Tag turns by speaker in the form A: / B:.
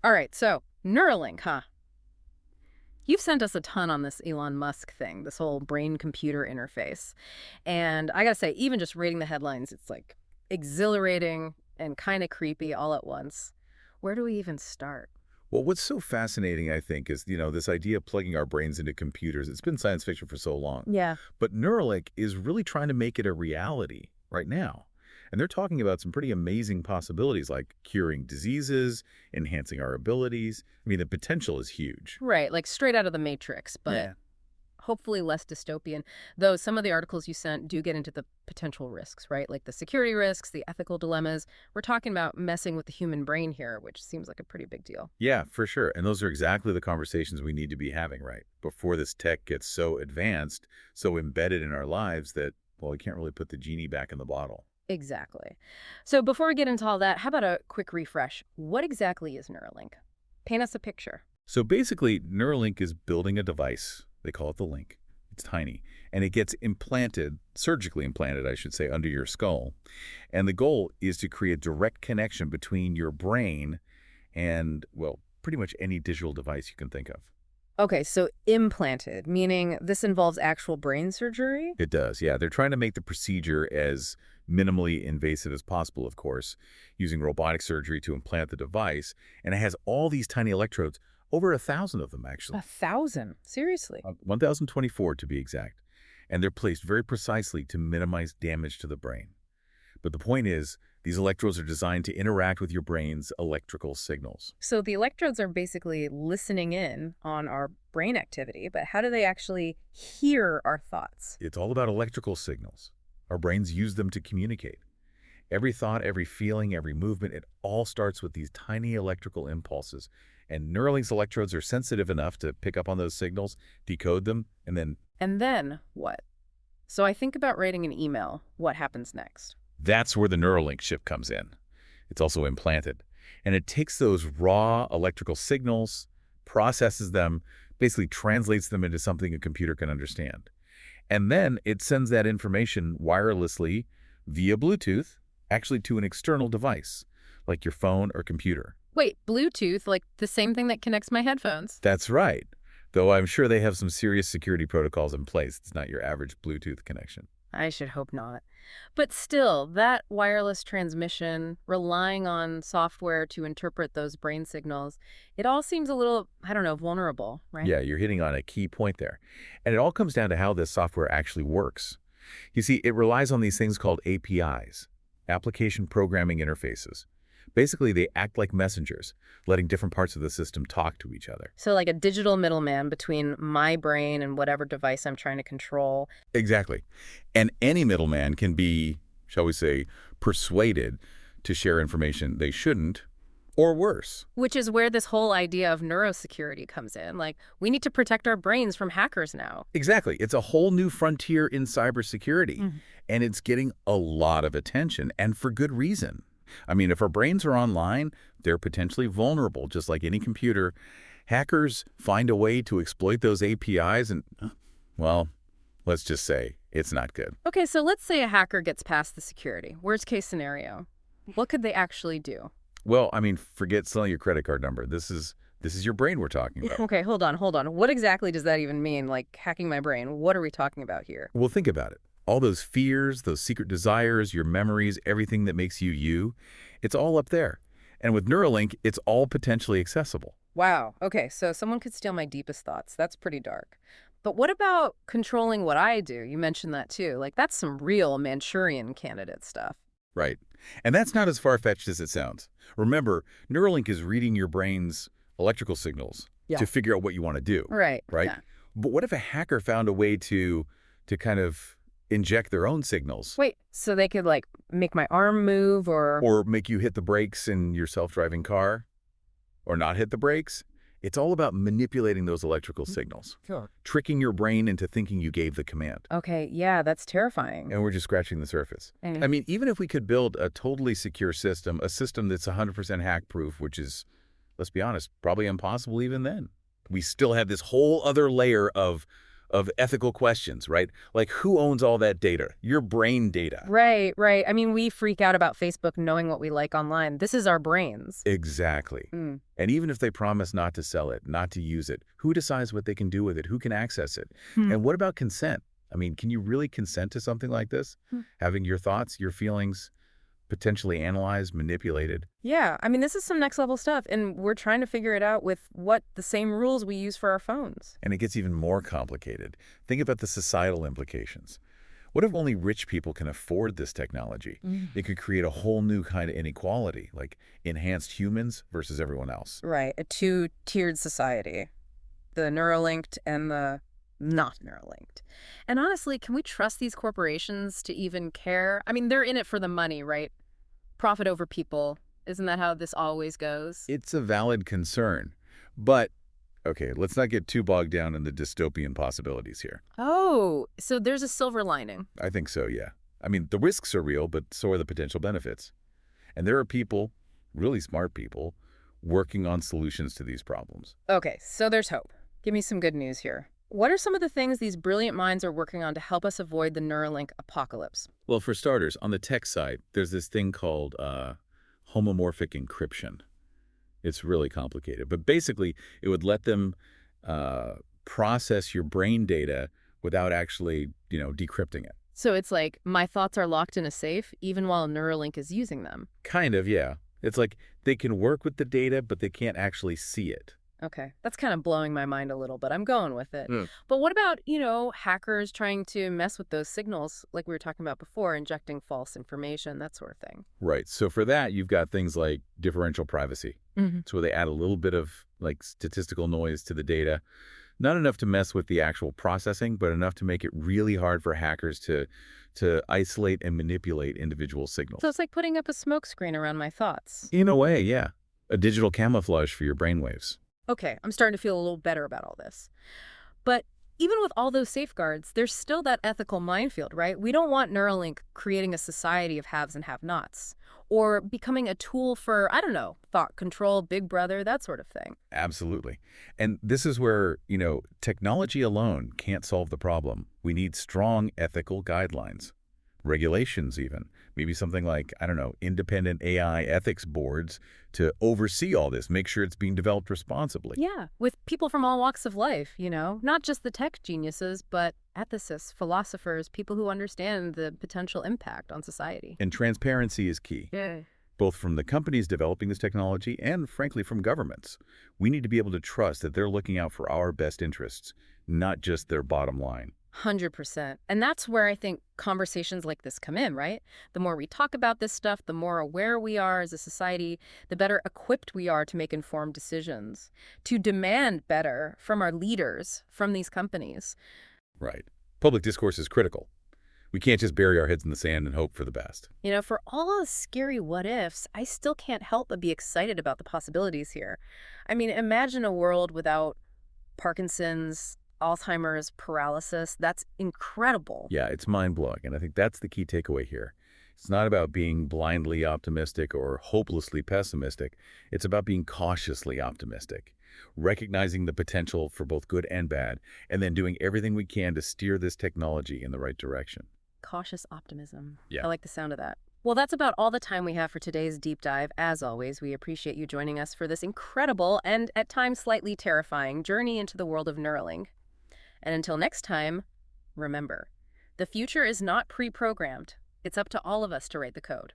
A: All right, so Neuralink, huh? You've sent us a ton on this Elon Musk thing, this whole brain-computer interface. And I gotta say, even just reading the headlines, it's like exhilarating and kind of creepy all at once. Where do we even start?
B: Well, what's so fascinating, I think, is, this idea of plugging our brains into computers. It's been science fiction for so long.
A: Yeah.
B: But Neuralink is really trying to make it a reality right now. And they're talking about some pretty amazing possibilities like curing diseases, enhancing our abilities. I mean, the potential is huge.
A: Right, like straight out of the Matrix, but
B: Yeah.
A: hopefully less dystopian. Though some of the articles you sent do get into the potential risks, right? Like the security risks, the ethical dilemmas. We're talking about messing with the human brain here, which seems like a pretty big deal.
B: Yeah, for sure. And those are exactly the conversations we need to be having, right? Before this tech gets so advanced, so embedded in our lives that, well, we can't really put the genie back in the bottle.
A: Exactly. So before we get into all that, how about a quick refresh? What exactly is Neuralink? Paint us a picture.
B: So basically, Neuralink is building a device. They call it the link. It's tiny. And it gets implanted, surgically implanted, I should say, under your skull. And the goal is to create direct connection between your brain and, well, pretty much any digital device you can think of.
A: Okay, so implanted, meaning this involves actual brain surgery?
B: It does, yeah. They're trying to make the procedure as minimally invasive as possible, of course, using robotic surgery to implant the device. And it has all these tiny electrodes, over 1,000 of them, actually.
A: 1,000? Seriously?
B: 1,024 to be exact. And they're placed very precisely to minimize damage to the brain. But the point is, these electrodes are designed to interact with your brain's electrical signals.
A: So the electrodes are basically listening in on our brain activity, but how do they actually hear our thoughts?
B: It's all about electrical signals. Our brains use them to communicate. Every thought, every feeling, every movement, it all starts with these tiny electrical impulses. And Neuralink's electrodes are sensitive enough to pick up on those signals, decode them, and then
A: And then what? So I think about writing an email. What happens next?
B: that's where the Neuralink chip comes in. It's also implanted. And it takes those raw electrical signals, processes them, basically translates them into something a computer can understand. And then it sends that information wirelessly via Bluetooth, actually to an external device, like your phone or computer.
A: Wait, Bluetooth, like the same thing that connects my headphones?
B: That's right. Though I'm sure they have some serious security protocols in place. It's not your average Bluetooth connection.
A: I should hope not. But still, that wireless transmission, relying on software to interpret those brain signals, it all seems a little, I don't know, vulnerable, right?
B: Yeah, you're hitting on a key point there. And it all comes down to how this software actually works. You see, it relies on these things called APIs, application programming interfaces. Basically, they act like messengers, letting different parts of the system talk to each other.
A: So like a digital middleman between my brain and whatever device I'm trying to control.
B: Exactly. And any middleman can be, shall we say, persuaded to share information they shouldn't, or worse.
A: Which is where this whole idea of neurosecurity comes in. Like, we need to protect our brains from hackers now.
B: Exactly. It's a whole new frontier in cybersecurity,
A: Mhm.
B: and it's getting a lot of attention, and for good reason. I mean, if our brains are online, they're potentially vulnerable, just like any computer. Hackers find a way to exploit those APIs, and, well, let's just say it's not good.
A: Okay, so let's say a hacker gets past the security. Worst case scenario. What could they actually do?
B: Well, I mean, forget selling your credit card number. This is your brain we're talking about.
A: Okay, hold on, hold on. What exactly does that even mean? Like hacking my brain? What are we talking about here?
B: Well, think about it. All those fears, those secret desires, your memories, everything that makes you you, it's all up there. And with Neuralink, it's all potentially accessible.
A: Wow. Okay, so someone could steal my deepest thoughts. That's pretty dark. But what about controlling what I do? You mentioned that too. Like, that's some real Manchurian candidate stuff.
B: Right. And that's not as far-fetched as it sounds. Remember, Neuralink is reading your brain's electrical signals
A: Yeah.
B: to figure out what you want to do.
A: Right.
B: Right?
A: Yeah.
B: But what if a hacker found a way to kind of inject their own signals?
A: Wait, so they could, like, make my arm move or...
B: Or make you hit the brakes in your self-driving car? Or not hit the brakes? It's all about manipulating those electrical signals,
A: Sure.
B: tricking your brain into thinking you gave the command.
A: Okay, yeah, that's terrifying.
B: And we're just scratching the surface.
A: And
B: I mean, even if we could build a totally secure system, a system that's 100% hack-proof, which is, let's be honest, probably impossible even then, we still have this whole other layer of of ethical questions, right? Like, who owns all that data? Your brain data.
A: Right, right. I mean, we freak out about Facebook knowing what we like online. This is our brains.
B: Exactly.
A: Mm.
B: And even if they promise not to sell it, not to use it, who decides what they can do with it? Who can access it?
A: Hmm.
B: And what about consent? I mean, can you really consent to something like this?
A: Hmm.
B: Having your thoughts, your feelings potentially analyzed, manipulated?
A: Yeah, I mean, this is some next level stuff, and we're trying to figure it out with what the same rules we use for our phones.
B: And it gets even more complicated. Think about the societal implications. What if only rich people can afford this technology?
A: Mm.
B: It could create a whole new kind of inequality, like enhanced humans versus everyone else.
A: Right, a two-tiered society. The Neuralinked and the not Neuralinked. And honestly, can we trust these corporations to even care? I mean, they're in it for the money, right? Profit over people. Isn't that how this always goes?
B: It's a valid concern. But, okay, let's not get too bogged down in the dystopian possibilities here.
A: Oh, so there's a silver lining.
B: I think so, yeah. I mean, the risks are real, but so are the potential benefits. And there are people, really smart people, working on solutions to these problems.
A: Okay, so there's hope. Give me some good news here. What are some of the things these brilliant minds are working on to help us avoid the Neuralink apocalypse?
B: Well, for starters, on the tech side, there's this thing called homomorphic encryption. It's really complicated, but basically it would let them process your brain data without actually, decrypting it.
A: So it's like my thoughts are locked in a safe even while Neuralink is using them.
B: Kind of, yeah. It's like they can work with the data, but they can't actually see it.
A: Okay, that's kind of blowing my mind a little, but I'm going with it.
B: Mm.
A: But what about, hackers trying to mess with those signals like we were talking about before, injecting false information, that sort of thing?
B: Right. So for that, you've got things like differential privacy.
A: Mm-hmm.
B: It's where they add a little bit of like statistical noise to the data. Not enough to mess with the actual processing, but enough to make it really hard for hackers to isolate and manipulate individual signals.
A: So it's like putting up a smokescreen around my thoughts.
B: In a way, yeah. A digital camouflage for your brainwaves.
A: Okay, I'm starting to feel a little better about all this. But even with all those safeguards, there's still that ethical minefield, right? We don't want Neuralink creating a society of haves and have-nots, or becoming a tool for, I don't know, thought control, big brother, that sort of thing.
B: Absolutely. And this is where, technology alone can't solve the problem. We need strong ethical guidelines, regulations even. Maybe something like, I don't know, independent AI ethics boards to oversee all this, make sure it's being developed responsibly.
A: Yeah, with people from all walks of life, not just the tech geniuses, but ethicists, philosophers, people who understand the potential impact on society.
B: And transparency is key,
A: Yeah.
B: both from the companies developing this technology and, frankly, from governments. We need to be able to trust that they're looking out for our best interests, not just their bottom line.
A: 100%. And that's where I think conversations like this come in, right? The more we talk about this stuff, the more aware we are as a society, the better equipped we are to make informed decisions, to demand better from our leaders, from these companies.
B: Right. Public discourse is critical. We can't just bury our heads in the sand and hope for the best.
A: For all the scary what ifs, I still can't help but be excited about the possibilities here. I mean, imagine a world without Parkinson's, Alzheimer's, paralysis. That's incredible.
B: Yeah, it's mind-blowing, and I think that's the key takeaway here. It's not about being blindly optimistic or hopelessly pessimistic. It's about being cautiously optimistic, recognizing the potential for both good and bad, and then doing everything we can to steer this technology in the right direction.
A: Cautious optimism.
B: Yeah.
A: I like the sound of that. Well, that's about all the time we have for today's deep dive. As always, we appreciate you joining us for this incredible and at times slightly terrifying journey into the world of Neuralink. And until next time, remember, the future is not pre-programmed. It's up to all of us to write the code.